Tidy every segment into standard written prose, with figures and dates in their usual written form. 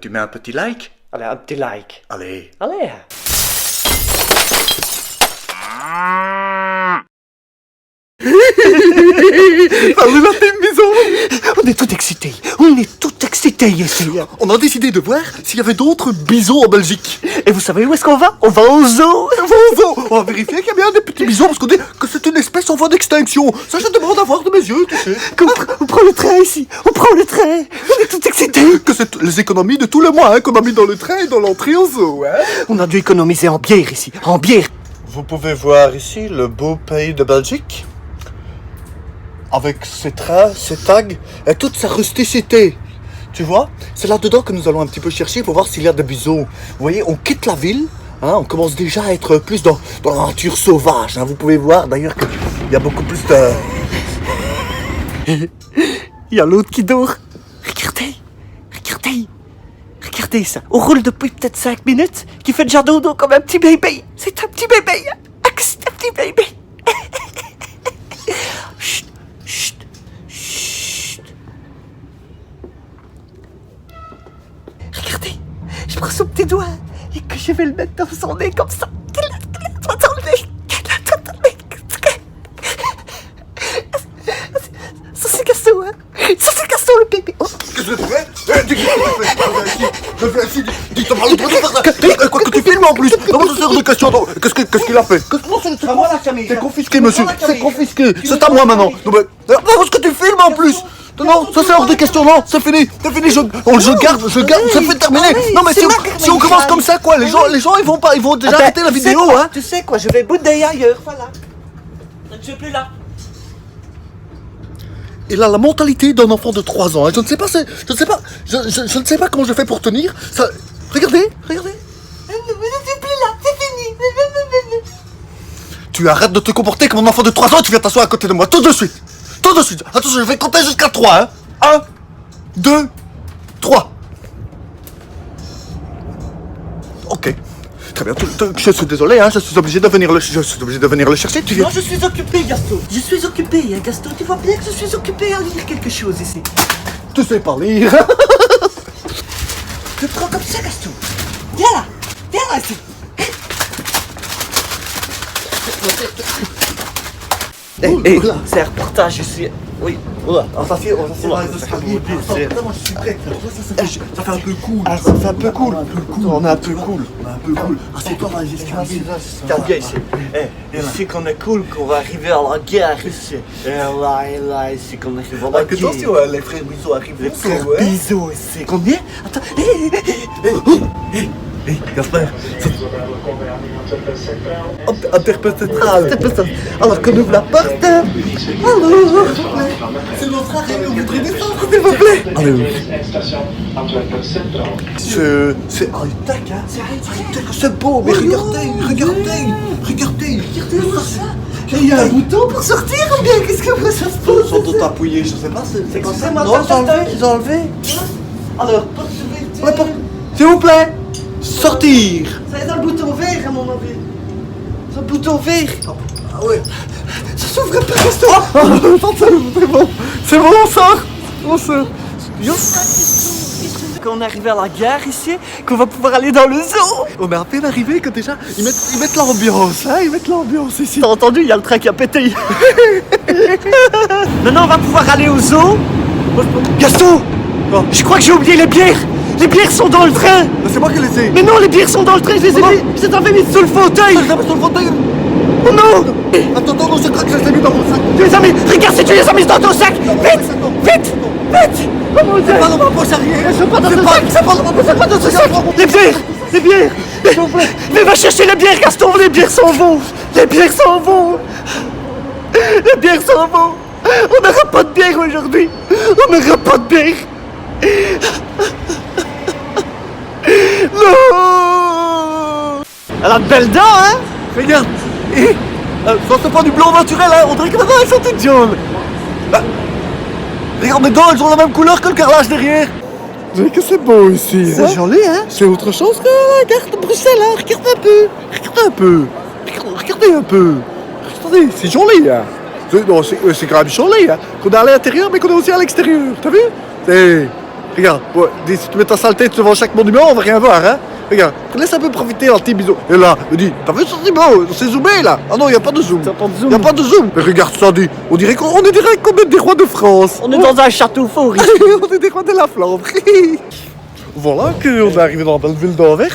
Tu mets un petit like? Allez, un petit like. Allez. Allez. Salut la team Bison. On est tout excités. On est tout excités ici. On a décidé de voir s'il y avait d'autres bisons en Belgique. Et vous savez où est-ce qu'on va? On va au zoo. On va vérifier qu'il y a bien des petits bisons parce qu'on dit que c'est une espèce en voie d'extinction. Ça, je demande à voir de mes yeux, tu sais. On prend le train ici. On prend le train. On est tout excités. Que c'est les économies de tout le mois hein, qu'on a mis dans le train et dans l'entrée au zoo. Hein. On a dû économiser en bière ici. En bière. Vous pouvez voir ici le beau pays de Belgique. Avec ses trains, ses tags et toute sa rusticité. Tu vois, c'est là-dedans que nous allons un petit peu chercher pour voir s'il y a des bisons. Vous voyez, on quitte la ville, hein, on commence déjà à être plus dans la nature sauvage. Hein. Vous pouvez voir d'ailleurs qu'il y a beaucoup plus de... Il y a l'autre qui dort. Regardez. Regardez. Regardez ça. On roule depuis peut-être 5 minutes, qui fait déjà dodo comme un petit bébé. C'est un petit bébé. Ah, c'est un petit bébé. Chut, chut, chut. Regardez, je prends son petit doigt et que je vais le mettre dans son nez comme ça. Dans le nez. Ça c'est Gaston, hein. Ça c'est Gaston le bébé. Oh. Qu'est-ce que tu fais? Je fais ici. Dis-toi pas le droit de faire ça. Quoi que tu filmes en plus. Comment ça sert de question? Qu'est-ce qu'il a fait? C'est pas moi la caméra. C'est confisqué, monsieur. C'est confisqué. C'est à moi maintenant. Non, mais. Parce que tu filmes en plus. Non, ça c'est hors de question, non, c'est fini, je garde, c'est fait terminer. Non mais si on commence comme ça, quoi, les gens ils vont déjà arrêter la vidéo, hein. Tu sais quoi, je vais bouder ailleurs, voilà. Je suis plus là. Il a la mentalité d'un enfant de 3 ans, hein. Je ne sais pas comment je fais pour tenir. Ça, regardez. Je suis plus là, c'est fini. Tu arrêtes de te comporter comme un enfant de 3 ans et tu viens t'asseoir à côté de moi, tout de suite. Attention, je vais compter jusqu'à 3, hein. 1, 2, 3. Ok. Très bien, je suis désolé, hein, je suis obligé de venir le chercher, tu viens. Non, je suis occupé, Gaston. Je suis occupé, hein, Gaston. Tu vois bien que je suis occupé à lire quelque chose ici. Tu sais pas lire. Je prends comme ça, Gaston. Viens là ici. C'est un reportage ici. Oui. On s'assied dans les escaliers. Moi je suis prêt. Ça fait un peu cool. Ah, ça fait un peu cool. On est un peu cool. Assieds-toi dans les escaliers. Regarde bien ici. Ici qu'on est cool, qu'on va arriver à la guerre ici. Et là, ici qu'on arrive à la guerre. Attention, les frères Bisous arrivent. Les frères Bisous ici. Combien? Attends. Gasper. Interprétral. Alors qu'on ouvre la porte. Alors. C'est notre arrêt, on voudrait descendre, s'il vous plaît. Allez. C'est high-tech, hein. C'est beau, mais regardez. Et il y a un bouton pour sortir ou bien qu'est-ce que ça se passe? Sans doute appuyé, je sais pas, c'est comme ça. Non, ils ont enlevé. Alors, s'il vous plaît, sortir. Ça est dans le bouton vert à mon avis. C'est le bouton vert. Ah ouais. Ça s'ouvre pas, Gaston. C'est bon, on sort. Quand on est arrivé à la gare ici, qu'on va pouvoir aller dans le zoo. On est à peine arrivé que déjà, ils mettent l'ambiance, hein, ici. T'as entendu, il y a le train qui a pété. Maintenant, on va pouvoir aller au zoo. Gaston, je crois que j'ai oublié les bières. Les bières sont dans le train. C'est moi qui les ai. Mais non, les bières sont dans le train, je les ai mis. Je les avais mis sous le fauteuil. Je les ai mis sur le fauteuil. Oh non. Attends, non, je crois que je les ai mis dans mon sac. Tu les as mis. Regarde si tu les as mis dans ton sac. Vite. Oh mon Dieu. C'est pas dans ma poche arrière. C'est pas dans ton sac. Les bières. Mais va chercher les bières, Gaston. Les bières s'en vont. On n'aura pas de bière aujourd'hui. Non. Elle a de belles dents, hein. Regarde. Ça c'est pas du blanc naturel, hein. On dirait que maintenant elles sont toutes jaunes. Regarde mes dents, elles ont la même couleur que le carrelage derrière. Je dis que c'est beau ici. C'est joli, hein. C'est autre chose que la gare de Bruxelles, hein. Regardez un peu. Regardez, c'est joli, hein. C'est quand même joli, hein. Qu'on est à l'intérieur, mais qu'on est aussi à l'extérieur. T'as vu? Regarde, ouais, si tu mets ta saleté devant chaque monument, on va rien voir, hein. Regarde, laisse un peu profiter un petit bisou. Et là, me dit, t'as vu ça, c'est beau, c'est zoomé là. Ah non, il n'y a pas de zoom. T'as pas de zoom. Il n'y a pas de zoom. Mais regarde ça, dit, on dirait qu'on est des rois de France. On est dans un château fort ici. On est des rois de la Flandre. Voilà qu'on est arrivé dans la belle ville d'Anvers.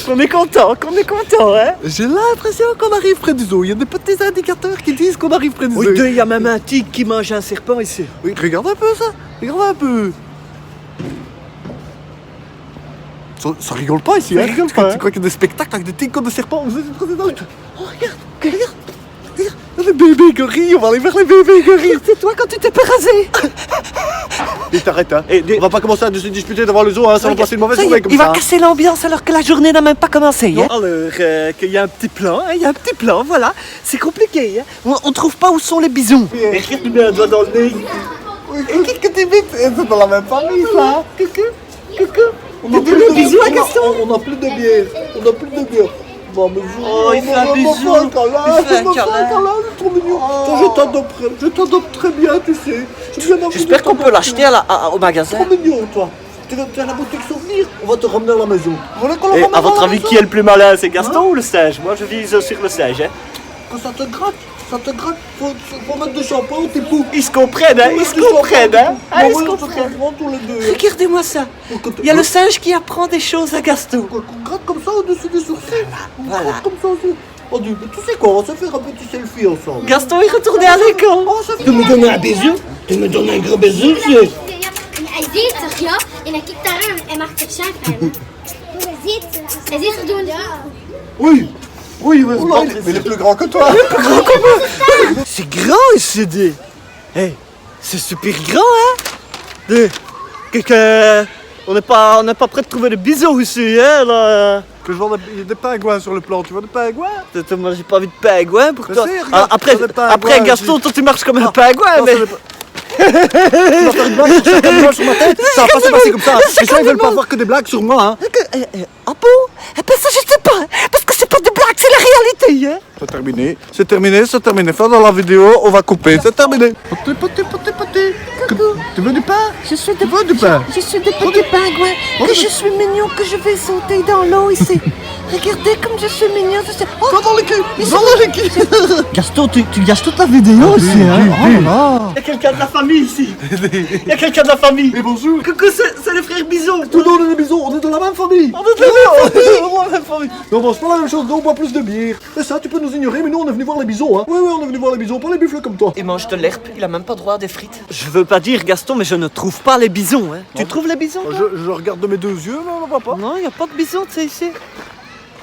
On est content, hein. J'ai l'impression qu'on arrive près du zoo. Il y a des petits indicateurs qui disent qu'on arrive près du zoo. Oui, il y a même un tigre qui mange un serpent ici. Oui, regarde un peu ça. Regarde un peu. Ça rigole pas ici, Ça hein. rigole pas, Tu crois qu'il y a des spectacles avec des tigres comme des serpents? Vous êtes trop dedans. Oh, regarde. Les bébés gorilles, on va aller vers les bébés gorilles. C'est toi quand tu t'es pas rasé. Et t'arrêtes, hein. On va pas commencer à se disputer devant le zoo, hein. Ça va passer une mauvaise Ça y est, journée comme il ça. va casser l'ambiance alors que la journée n'a même pas commencé. Hein. Non. Alors, qu'il y a un petit plan, hein, il y a un petit plan, voilà. C'est compliqué, hein. On trouve pas où sont les bisons. Et regarde, tu mets un doigt dans le nez. Et qu'est-ce que tu vite? C'est dans la même famille, ça. Coucou. On a Tu donnes un bisou à Gaston? On a plus de bière. Bon, mais Oh, il fait un bisou. Il fait un câlin. C'est trop mignon. Oh. Je t'adopte très bien, tu sais. J'espère qu'on peut l'acheter au magasin. Trop mignon, toi. Tu es à la boutique souvenir, on va te ramener à la maison. Voilà qu'on la Et ramène à votre la avis, maison. qui est le plus malin, c'est Gaston ou le singe? Moi, je vise sur le singe. Hein. Quand ça te gratte, faut mettre du shampoing, t'es pou. Ils se comprennent, hein. Ils se comprennent, hein. Ah, ils se comprennent. Tous les deux. Regardez-moi ça. Il y a le singe qui apprend des choses à Gaston. Qu'on gratte comme ça au-dessus des sourcils. On Voilà. gratte comme ça aussi. Oh, tu sais quoi, on va se faire un petit selfie ensemble. Gaston est retourné à l'école. Oh, ça fait... Tu me donnes un bisou? Tu me donnes un gros bisou, monsieur? زيت صغيرة أنا كنت ترى ما اخترشاك زيت خدون Oui, mais il est plus grand que toi. C'est grand ici, dis. Hey, c'est super grand, hein. On n'est pas prêt de trouver des bisous ici, hein, là. Que je vois il y a des pingouins sur le plan, tu vois des pingouins? Moi, j'ai pas envie de pingouin pour Mais toi. si, regarde, Après, sur les pingouins, après Gaston, toi, tu marches comme un pingouin, Non, mais... ça n'est pas- Tu vas faire une blague sur certaines blagues sur ma tête? Ça va pas se passer comme ça. Les gens ils veulent pas voir que des blagues sur moi, hein. Ah bon? Eh ben ça, je sais pas, parce que c'est pas des blagues, c'est la réalité, hein. C'est terminé. Fin dans la vidéo, on va couper. C'est terminé. Poté. Tu veux du pain? Je suis des Tu veux du pain? Je suis des petits pingouins, que je suis mignon, que je vais sauter dans l'eau ici. Regardez comme je suis mignon, je suis... Oh, Va dans le cul. Gaston, tu gâches toute la vidéo ici, hein. Oh là. Il y a quelqu'un de la famille ici. Il y a quelqu'un de la famille. Et bonjour. Coucou, c'est les frères Bison. Tout le monde est des bisous, on est dans la même famille. On est dans la même famille. Mais on mange pas la même chose, nous on boit plus de bière. Et ça, tu peux nous ignorer, mais nous on est venu voir les bisons, hein. Oui, on est venu voir les bisons, pas les buffles comme toi. Il mange de l'herbe, il a même pas droit à des frites. Je veux pas dire, Gaston, mais je ne trouve pas les bisons, hein. Tu trouves les bisons, toi? Je regarde de mes deux yeux, mais on ne voit pas. Non, il n'y a pas de bison, tu sais, ici.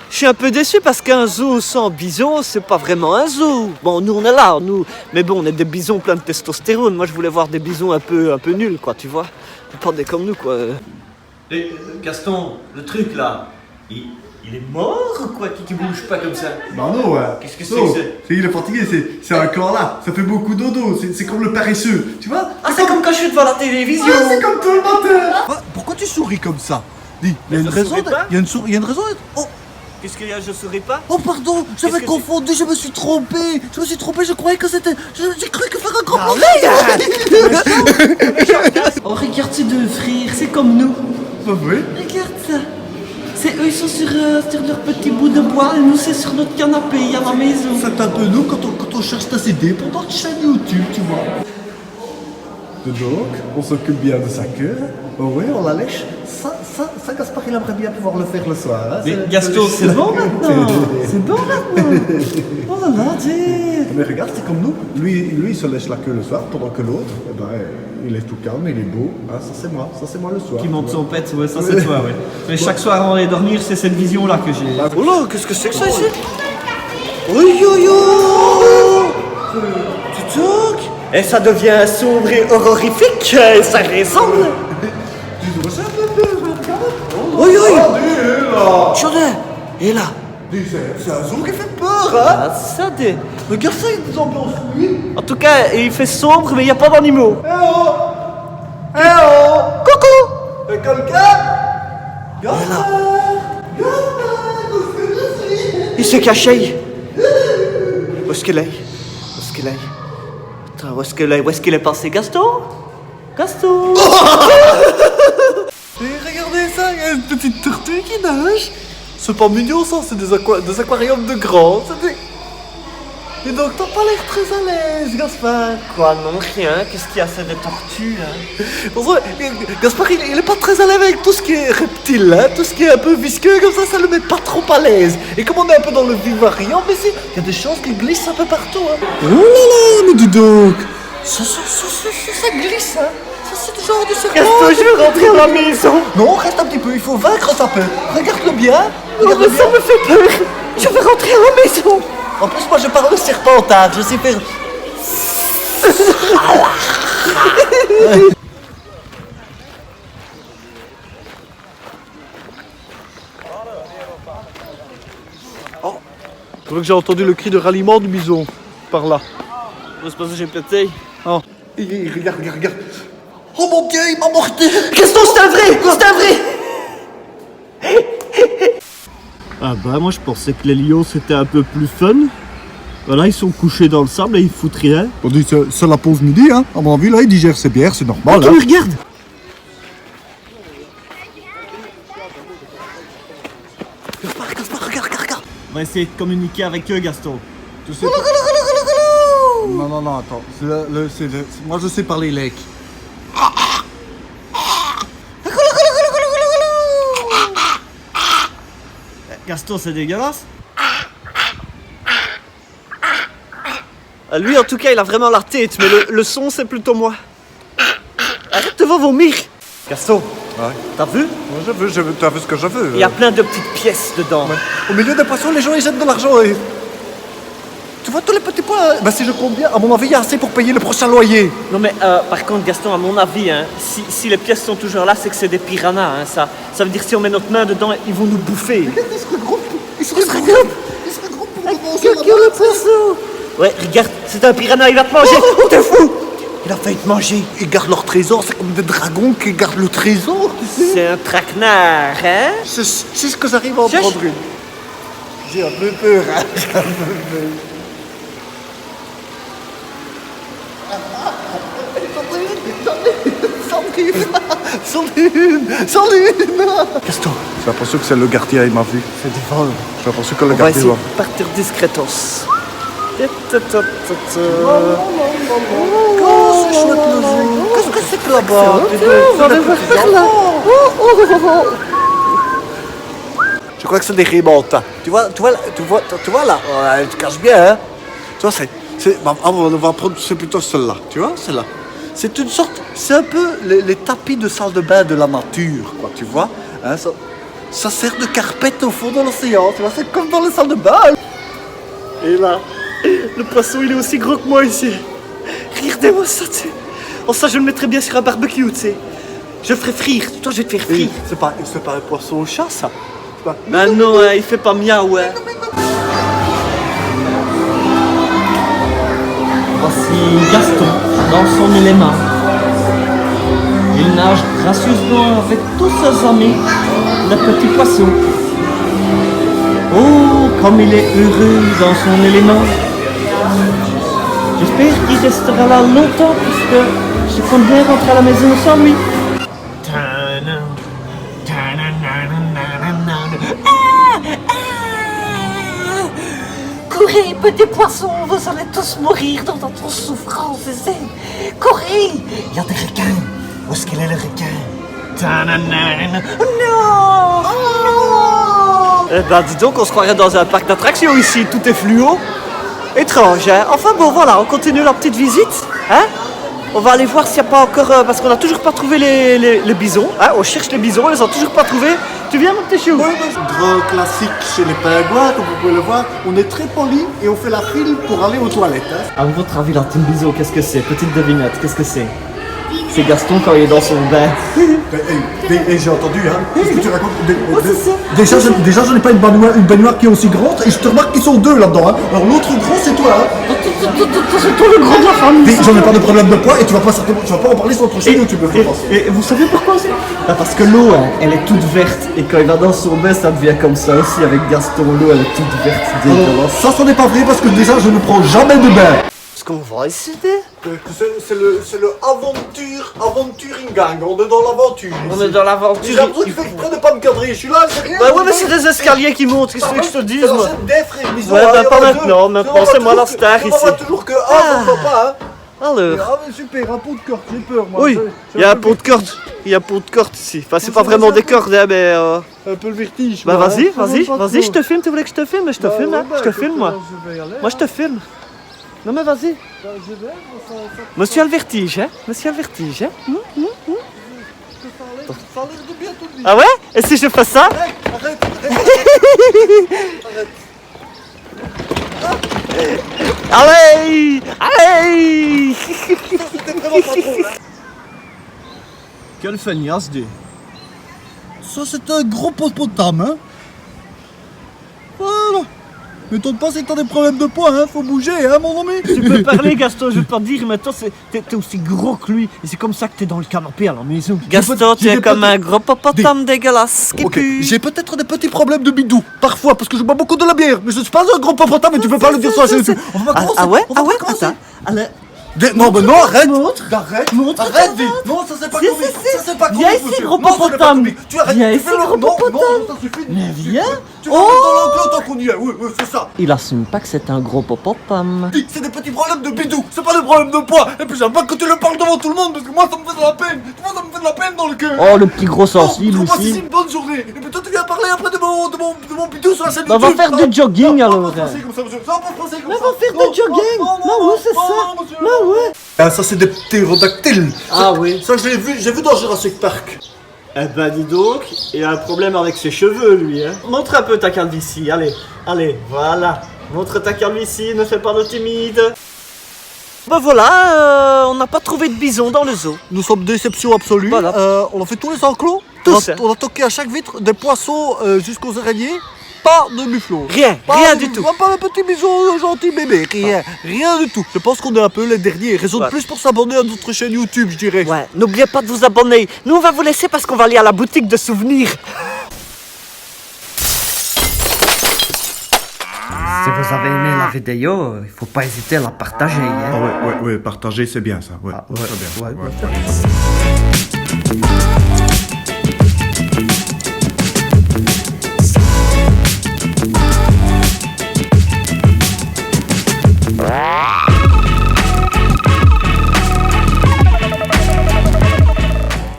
Je suis un peu déçu parce qu'un zoo sans bison, c'est pas vraiment un zoo. Bon, nous on est là, nous. Mais bon, on est des bisons pleins de testostérone. Moi, je voulais voir des bisons un peu nuls, quoi, tu vois. Pas des comme nous, quoi. Gaston, le truc là, il est mort ou quoi qui bouge pas comme ça? Bah non, ouais. Qu'est-ce que c'est que c'est? Il est fatigué, c'est un corps là. Ça fait beaucoup dodo, c'est comme le paresseux, tu vois? Ah, c'est comme quand je suis devant la télévision. Ah, c'est comme tout le matin. Pourquoi tu souris comme ça? Dis, il y a je une raison. souris pas. Il y a une raison. Oh, Qu'est-ce qu'il y a, je souris pas? oh pardon, j'avais que confondu, je me suis trompé. Je croyais que c'était. J'ai cru que faire un grand Oh, regarde ces deux frères, c'est comme nous. Pas vrai? Regarde ça. C'est eux, ils sont sur leur petit bout de bois et nous, c'est sur notre canapé à la maison. C'est un peu nous quand on cherche ta CD pour notre chaîne YouTube, tu vois. Donc, on s'occupe bien de sa queue. Oh oui, on la lèche. Ça, Gaspard, il aimerait bien pouvoir le faire le soir. Hein. Mais Gaston, c'est bon maintenant. C'est bon maintenant. Oh là là, t'es... Mais regarde, c'est comme nous. Lui, il se lèche la queue le soir, pendant que l'autre, eh ben, il est tout calme, il est beau. Hein, ça, c'est moi le soir. Qui monte son pet, ouais, ça c'est toi, ouais. Mais chaque soir avant d'aller dormir, c'est cette vision-là que j'ai. Oh là, qu'est-ce que c'est que ça ici? Oui, yo. Tu toques? Et ça devient sombre et horrifique, ça ressemble. Oui, Chaudin, et là? C'est un zoo qui fait peur, hein. Ah, ça des... Regarde ça, il y a des ambiances nuit. En tout cas, il fait sombre, mais il n'y a pas d'animaux. Coucou. Et quelqu'un? Il s'est caché. Où est-ce qu'il est? Attends, où est-ce qu'il est passé, Gaston? Gaston. Et regardez ça, il y a une petite tortue qui nage. C'est pas mignon ça, c'est des aquariums de grands. Et donc t'as pas l'air très à l'aise, Gaspard. Quoi, non, rien. Qu'est-ce qu'il y a, c'est des tortues, hein? Gaspard, il est pas très à l'aise avec tout ce qui est reptile, hein, tout ce qui est un peu visqueux, comme ça le met pas trop à l'aise. Et comme on est un peu dans le vivarium, mais il y a des chances qu'il glisse un peu partout, hein. Oh là là, mais dis donc, ça glisse, hein. Ça c'est du genre du serpent. Gaston, je veux rentrer à la maison. Non, reste un petit peu, il faut vaincre sa peur. Regarde-le bien. Non, mais ça me fait peur. Je veux rentrer à la maison. En plus, moi je parle serpentard, je sais faire. Oh, je crois que j'ai entendu le cri de ralliement du bison par là. Je sais pas si j'ai pété. Oh. Regarde. Oh mon Dieu, il m'a mordu. Gaston, c'est un vrai. Ah bah moi je pensais que les lions c'était un peu plus fun. Voilà, ils sont couchés dans le sable et ils foutent rien. On dit c'est la pause midi, hein. À mon avis, là, ils digèrent ses bières, c'est normal. Oh, Hein. regarde. Gaspard, regarde. On va essayer de communiquer avec eux, Gaston. Tu sais Non, attends. Moi, je sais parler lec. Gaston, c'est dégueulasse. Lui, en tout cas, il a vraiment la tête, mais le son, c'est plutôt moi. Arrête de vomir. Gaston, Ouais. t'as vu? Moi, t'as vu ce que je veux. Il y a plein de petites pièces dedans. Au milieu des poissons, les gens ils jettent de l'argent et... Tu vois tous les petits points, hein. Bah si je compte bien, à mon avis, il y a assez pour payer le prochain loyer. Non mais par contre Gaston, à mon avis, hein, si les pièces sont toujours là, c'est que c'est des piranhas. Hein, ça veut dire que si on met notre main dedans, ils vont nous bouffer. Ils se regroupent pour commencer le poisson. Ouais, regarde, c'est un piranha, il va te manger. Oh, t'es fou. Il a failli te manger. Ils gardent leur trésor, c'est comme des dragons qui gardent le trésor, tu sais. C'est un traquenard, hein? C'est ce que j'arrive à en Cherche. prendre une. J'ai un peu peur, hein. J'ai un peu peur. Sandrine. Gaston, j'ai l'impression que c'est le gardien, il m'a vu. C'est des vols. J'ai l'impression que le On va gardien essayer va... de partir discretos. Oh, c'est chouette le zoo. Qu'est-ce que c'est que là-bas? On va voir par là. Je crois que c'est des rémontants. Tu vois là, elle te cache bien, hein. Tu vois, on va prendre, c'est plutôt celle-là. Tu vois, celle-là. C'est une sorte, c'est un peu les tapis de salle de bain de la nature, quoi, tu vois. Hein, ça sert de carpette au fond de l'océan, tu vois, c'est comme dans les salles de bain. Et là, le poisson il est aussi gros que moi ici. Regardez-moi ça, tu sais. Oh ça je le mettrais bien sur un barbecue, tu sais. Je le ferai frire, toi je vais te faire frire. C'est pas un poisson au chat, ça. Ah non, hein, il fait pas miaou, hein. Voici Gaston dans son élément. Il nage gracieusement avec tous ses amis, les petits poissons. Oh, comme il est heureux dans son élément. J'espère qu'il restera là longtemps puisque je compte bien rentrer à la maison sans lui. Courez, petits poissons, vous allez tous mourir dans notre souffrance. Courez, il y a des requins. Où est-ce qu'il est le requin? Non! Eh ben dis donc, on se croirait dans un parc d'attractions ici, tout est fluo. Étrange, hein. Enfin bon, voilà, on continue la petite visite, hein. On va aller voir s'il n'y a pas encore... parce qu'on n'a toujours pas trouvé les bisons, hein. On cherche les bisons, on les a toujours pas trouvés. Tu viens, mon petit chou? Grand classique chez les pingouins, comme vous pouvez le voir. On est très poli et on fait la file pour aller aux toilettes, hein. À votre avis, la team bison, qu'est-ce que c'est? Petite devinette, qu'est-ce que c'est? C'est Gaston quand il est dans son bain. Et j'ai entendu, hein. Qu'est-ce que tu racontes? Déjà, je n'ai pas une baignoire qui est aussi grande et je te remarque qu'ils sont deux là-dedans, hein. Alors l'autre gros, c'est toi, hein. C'est toi le grand de la famille. Mais j'en ai pas de problème de poids et tu vas pas en parler sur notre chaîne YouTube, je pense. Et vous savez pourquoi c'est? Parce que l'eau, hein, elle est toute verte. Et quand il va dans son bain, ça devient comme ça aussi avec Gaston. L'eau, elle est toute verte, dégueulasse. Ça n'est pas vrai parce que déjà, je ne prends jamais de bain. Est-ce qu'on va essayer? C'est le aventuring gang, on est dans l'aventure. On ici. est dans l'aventure. J'ai l'impression qu'il fait exprès de pas me cadrer, je suis là, c'est rien. Bah ouais, mais c'est des escaliers qui montent, qu'est-ce que tu veux que je te dise, moi? Des frères, bisous. Ouais, hein, bah, il y en pas a maintenant, deux. maintenant, c'est moi la star On va ici. toujours que un, on pas, hein. Alors, Ah, mais super, un pot de corde, j'ai peur, moi. oui, il y a un pot de corde. Il y a un pot de corde ici. Enfin, c'est pas vraiment des cordes, hein, mais... Un peu le vertige. Bah moi, vas-y, hein. vas-y, Pas vas-y, trop. je te filme, tu voulais que je te filme? Je te Bah, filme, ouais, hein, bah, je te écoute, filme, moi. je vais y aller, Moi, je te filme. Non, mais vas-y. Bah, je vais, ça Monsieur a le vertige, hein? Monsieur a le vertige, hein? a l'air de bien tout de Ah ouais? Et si je fais ça? Arrête. Allez! Allez! Quelle feignasse, dis. Ça, c'est un gros hippopotame, hein. Voilà. M'étonne pas si t'as des problèmes de poids, hein. Faut bouger, hein, mon ami. Tu peux parler, Gaston, je veux pas te dire, mais toi, t'es aussi gros que lui. Et c'est comme ça que t'es dans le canapé à la maison. Gaston, tu j'ai es des comme petits- un gros popotame dégueulasse qui Ok, pue. j'ai peut-être des petits problèmes de bidou, parfois, parce que je bois beaucoup de la bière, mais je suis pas un gros hippopotame, mais tu peux pas le dire sur la chaîne YouTube. On va pas commencer. Ah ouais? On va Ah ouais? pas commencer. Attends. Alors, Non, mais non, arrête. Montre. Arrête. Montre, Arrête, dis. Non, ça c'est pas Si, comique. si, si. Ça c'est pas Viens comique, ici, monsieur. gros Non, ça n'est pas hippopotame. comique. Tu arrêtes. Viens tu ici, fais le- gros Non, hippopotame. non, ça suffit. Mais viens. Tu vas mettre dans l'enclos tant qu'on y est. Oui, c'est ça. il assume pas que c'est un gros popopam. Dis, c'est des petits problèmes de bidou, c'est pas des problèmes de poids. Et puis j'aime pas que tu le parles devant tout le monde, parce que moi ça me fait de la peine. Tu vois, ça me fait de la peine dans le cœur. Oh, le petit gros Bon, sensible on passe ici aussi. une bonne journée. Et puis toi tu viens parler après de mon bidou sur la chaîne Bah, va YouTube. faire du jogging, Non, alors. on va pas se passer comme ça, monsieur. Ça, on va pas se passer comme Mais ça. va faire Non, du jogging. non, Bah ouais, c'est non, ça. non, monsieur. Bah ouais. Ah, ça c'est des ptérodactyles. Ah oui. Ça j'ai vu dans Jurassic Park. Eh ben dis donc, il a un problème avec ses cheveux lui, hein. Montre un peu ta calvitie, allez, allez, voilà. Montre ta calvitie, ne fais pas de timide. Ben voilà, on n'a pas trouvé de bison dans le zoo. Nous sommes déception absolue. Voilà. On a fait tous les enclos. Tous. On a toqué à chaque vitre des poissons jusqu'aux araignées. Pas de buffalo. Rien, rien du tout. Pas un petit bison gentil bébé. Rien du tout. Je pense qu'on est un peu les derniers. Raison de Ouais. plus pour s'abonner à notre chaîne YouTube, je dirais. Ouais, n'oubliez pas de vous abonner. Nous on va vous laisser parce qu'on va aller à la boutique de souvenirs. Si vous avez aimé la vidéo, il faut pas hésiter à la partager. Hein. Ouais, partager c'est bien ça. Ouais, très bien. ouais.